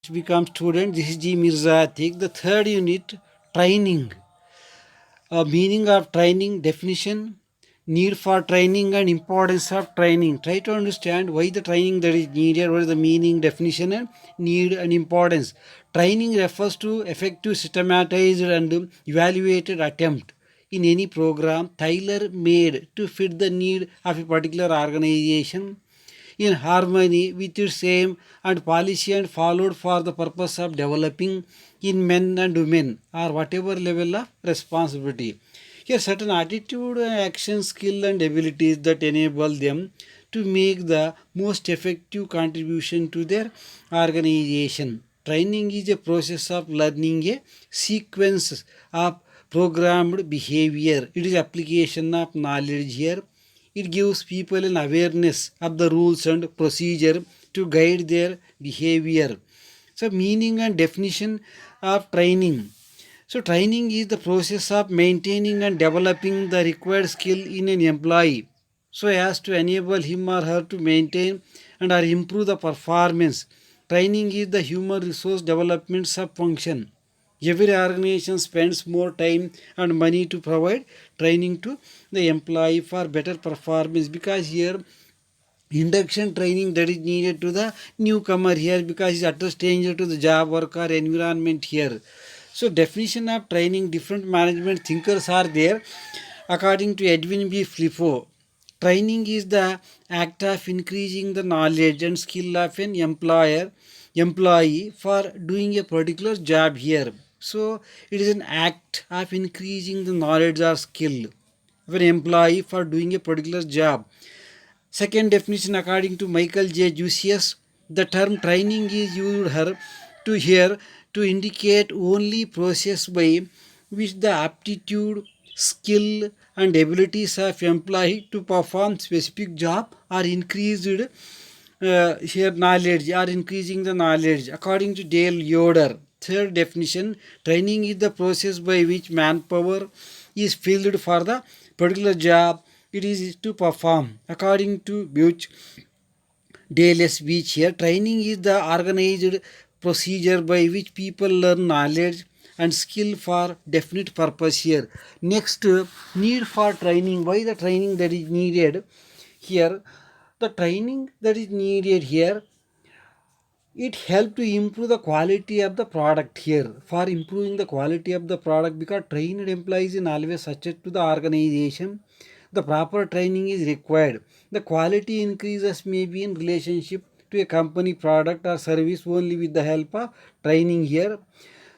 Become student. This is G Mirza Atik. The third unit, training. Meaning of training, definition, need for training and importance of training. Try to understand why the training that is needed, what is the meaning, definition and need and importance. Training refers to effective, systematized and evaluated attempt in any program tailor made to fit the need of a particular organization in harmony with its aim and policy and followed for the purpose of developing in men and women or whatever level of responsibility. Here, certain attitude, action, skill, and abilities that enable them to make the most effective contribution to their organization. Training is a process of learning a sequence of programmed behavior. It is application of knowledge here. It gives people an awareness of the rules and procedure to guide their behavior. So, meaning and definition of training. So, training is the process of maintaining and developing the required skill in an employee so as to enable him or her to maintain and or improve the performance. Training is the human resource development sub function. Every organization spends more time and money to provide training to the employee for better performance, because here induction training that is needed to the newcomer here because he's utter stranger to the job work or environment here. So definition of training, different management thinkers are there. According to Edwin B. Flifo, training is the act of increasing the knowledge and skill of an employee for doing a particular job here. So it is an act of increasing the knowledge or skill of an employee for doing a particular job. Second definition, according to Michael J. Jusius, the term training is used here to indicate only process by which the aptitude, skill, and abilities of employee to perform specific job are increased here knowledge or increasing the knowledge. According to Dale Yoder, third definition, training is the process by which manpower is filled for the particular job it is to perform. According to Butch Dale Beach here, training is the organized procedure by which people learn knowledge and skill for definite purpose here. Next, need for training. Why the training that is needed here? The training that is needed here, it help to improve the quality of the product here. For improving the quality of the product, because trained employees in always subject to the organization, the proper training is required. The quality increases may be in relationship to a company product or service only with the help of training here.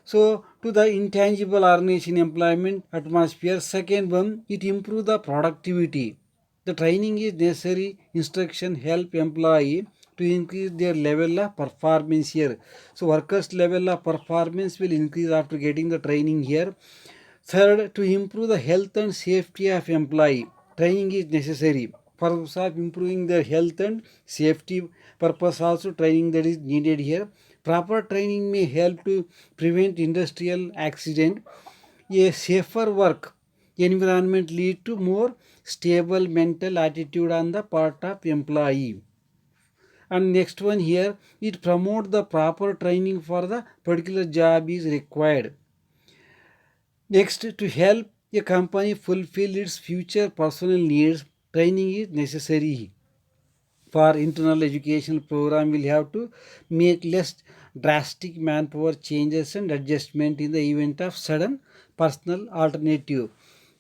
So to the intangible organization employment atmosphere, second one, it improve the productivity. The training is necessary. Instruction help employee to increase their level of performance here. So workers' level of performance will increase after getting the training here. Third, to improve the health and safety of employee, training is necessary. For purpose of improving their health and safety purpose also training that is needed here. Proper training may help to prevent industrial accident. A safer work environment lead to more stable mental attitude on the part of employee. And next one here, it promote the proper training for the particular job is required. Next, to help a company fulfill its future personal needs, training is necessary. For internal educational program, will have to make less drastic manpower changes and adjustment in the event of sudden personal alternative.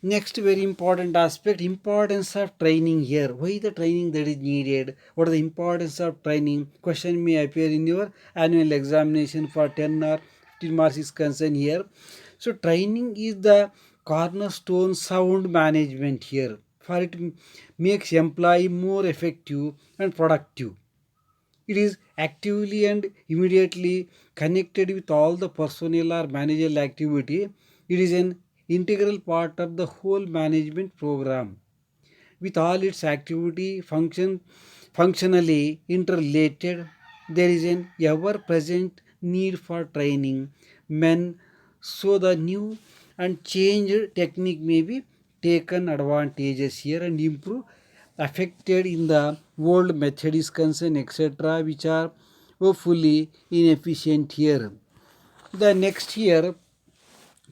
Next very important aspect, importance of training here. Why the training that is needed? What is the importance of training? Question may appear in your annual examination for 10 or 15 marks is concerned here. So training is the cornerstone sound management here. For it makes employee more effective and productive. It is actively and immediately connected with all the personnel or managerial activity. It is an integral part of the whole management program. With all its activity functionally interrelated, there is an ever-present need for training men so the new and changed technique may be taken advantages here and improve affected in the old method is concerned etc which are hopefully inefficient here. The next here,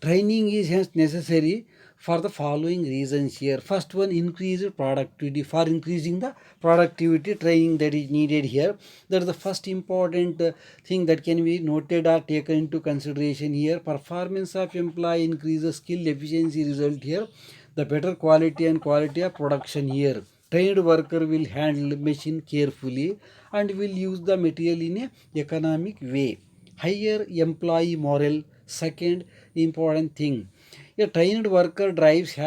training is hence necessary for the following reasons here. First one, increased productivity. For increasing the productivity, training that is needed here. That is the first important thing that can be noted or taken into consideration here. Performance of employee increases, skill efficiency result here. The better quality and quality of production here. Trained worker will handle machine carefully and will use the material in a economic way. Higher employee morale, second important thing. A trained worker drives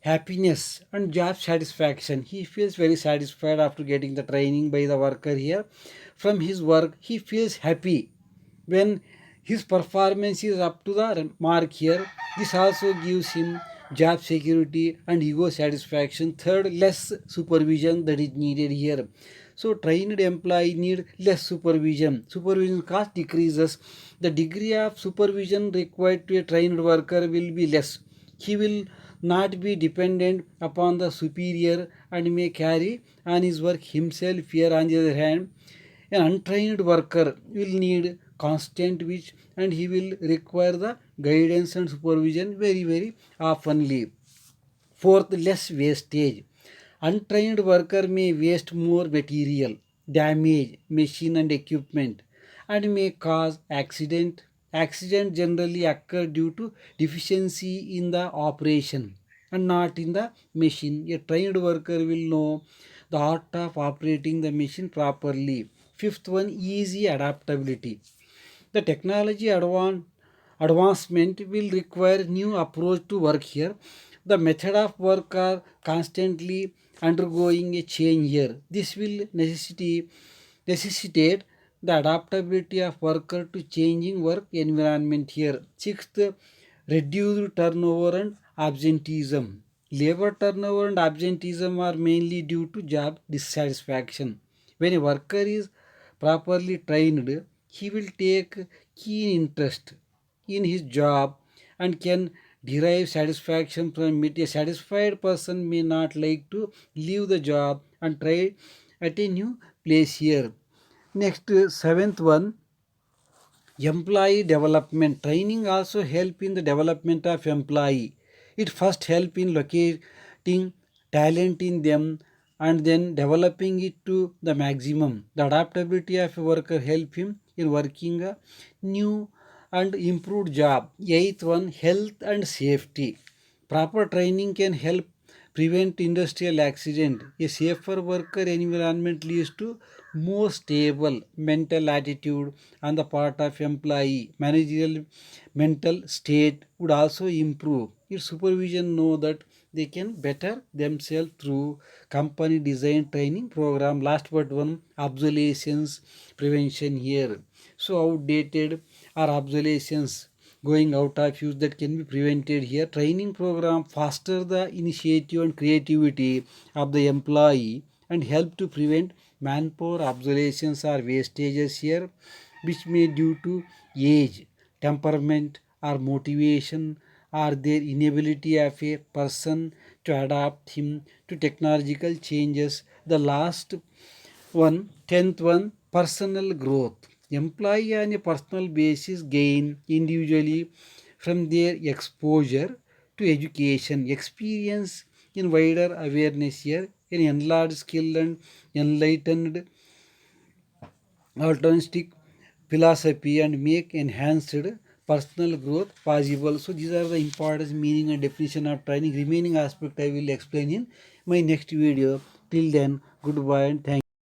happiness and job satisfaction. He feels very satisfied after getting the training by the worker here. From his work, he feels happy when his performance is up to the mark here. This also gives him job security and ego satisfaction. Third, less supervision that is needed here. So trained employee need less supervision. Supervision cost decreases. The degree of supervision required to a trained worker will be less. He will not be dependent upon the superior and may carry on his work himself. Here on the other hand, an untrained worker will need constant which and he will require the guidance and supervision very oftenly. Fourth, less wastage. Untrained worker may waste more material, damage machine and equipment, and may cause accident. Accident generally occur due to deficiency in the operation and not in the machine. A trained worker will know the art of operating the machine properly. Fifth one, easy adaptability. The technology advancement will require new approach to work here. The method of work are constantly undergoing a change here. This will necessitate the adaptability of worker to changing work environment here. Sixth, reduced turnover and absenteeism. Labor turnover and absenteeism are mainly due to job dissatisfaction. When a worker is properly trained, he will take keen interest in his job and can derive satisfaction from it. A satisfied person may not like to leave the job and try at a new place here. Next, seventh one, employee development. Training also help in the development of employee. It first help in locating talent in them and then developing it to the maximum. The adaptability of a worker help him in working a new and improved job. Eighth one, health and safety. Proper training can help prevent industrial accident. A safer worker environment leads to more stable mental attitude on the part of employee. Managerial mental state would also improve. If supervision know that they can better themselves through company design training program. Last but one, obsolescence prevention here. So outdated or obsolescence going out of use that can be prevented here. Training program foster the initiative and creativity of the employee and help to prevent manpower obsolescence or wastages here, which may due to age, temperament or motivation or their inability of a person to adapt him to technological changes. The last one, tenth one, personal growth. Employee on a personal basis gain individually from their exposure to education, experience in wider awareness here, an enlarged skill and enlightened altruistic philosophy and make enhanced personal growth possible. So these are the important meaning and definition of training. Remaining aspect I will explain in my next video. Till then, goodbye and thank you.